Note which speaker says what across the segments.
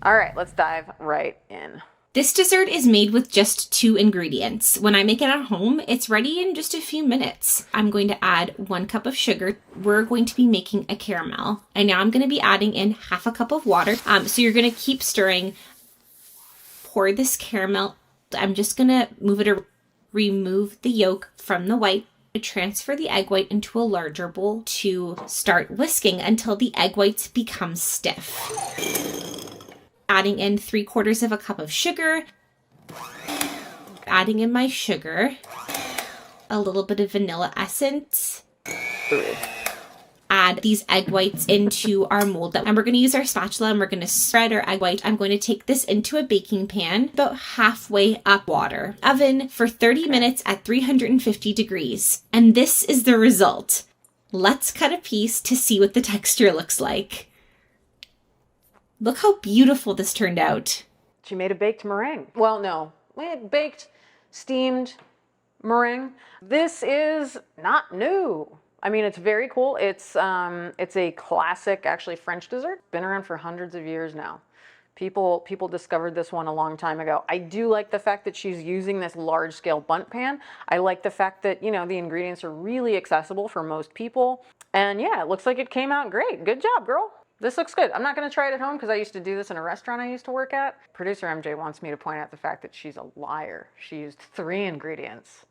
Speaker 1: All right, let's dive right in.
Speaker 2: This dessert is made with just 2 ingredients. When I make it at home, it's ready in just a few minutes. I'm going to add 1 cup of sugar. We're going to be making a caramel. And now I'm going to be adding in half a cup of water. So you're going to keep stirring. Pour this caramel. I'm just going to remove the yolk from the white. Transfer the egg white into a larger bowl to start whisking until the egg whites become stiff. Adding in 3/4 of a cup of sugar, adding in my sugar, a little bit of vanilla essence, add these egg whites into our mold, and we're going to use our spatula and we're going to spread our egg white. I'm going to take this into a baking pan, about halfway up water, oven for 30 minutes at 350 degrees. And this is the result. Let's cut a piece to see what the texture looks like. Look how beautiful this turned out.
Speaker 1: She made a baked meringue. Well, no, baked, steamed meringue. This is not new. I mean, it's very cool. It's a classic, actually, French dessert. Been around for hundreds of years now. People discovered this one a long time ago. I do like the fact that she's using this large scale bundt pan. I like the fact that, you know, the ingredients are really accessible for most people. And yeah, it looks like it came out great. Good job, girl. This looks good. I'm not going to try it at home because I used to do this in a restaurant I used to work at. Producer MJ wants me to point out the fact that she's a liar. She used 3 ingredients.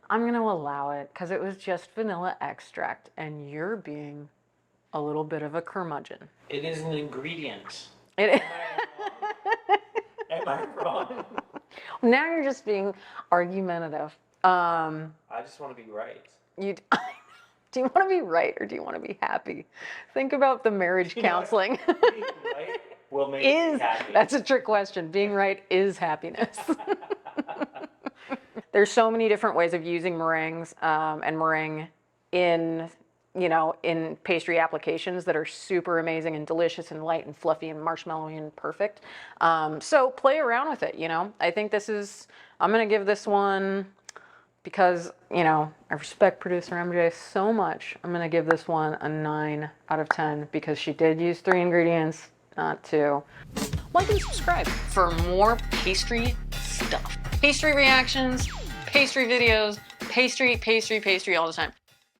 Speaker 1: I'm going to allow it because it was just vanilla extract and you're being a little bit of a curmudgeon.
Speaker 3: It is an ingredient.
Speaker 1: Am
Speaker 3: I wrong?
Speaker 1: Now you're just being argumentative.
Speaker 3: I just want to be right.
Speaker 1: Do you want to be right or do you want to be happy? Think about the marriage counseling.
Speaker 3: Being right will make me happy.
Speaker 1: That's a trick question. Being right is happiness. There's so many different ways of using meringues and meringue in, you know, in pastry applications that are super amazing and delicious and light and fluffy and marshmallowy and perfect. So play around with it, you know. I think I'm going to give this one, because, you know, I respect Producer MJ so much, I'm going to give this one a 9 out of 10 because she did use 3 ingredients, not 2. Like and subscribe for more pastry stuff. Pastry reactions, pastry videos, pastry all the time.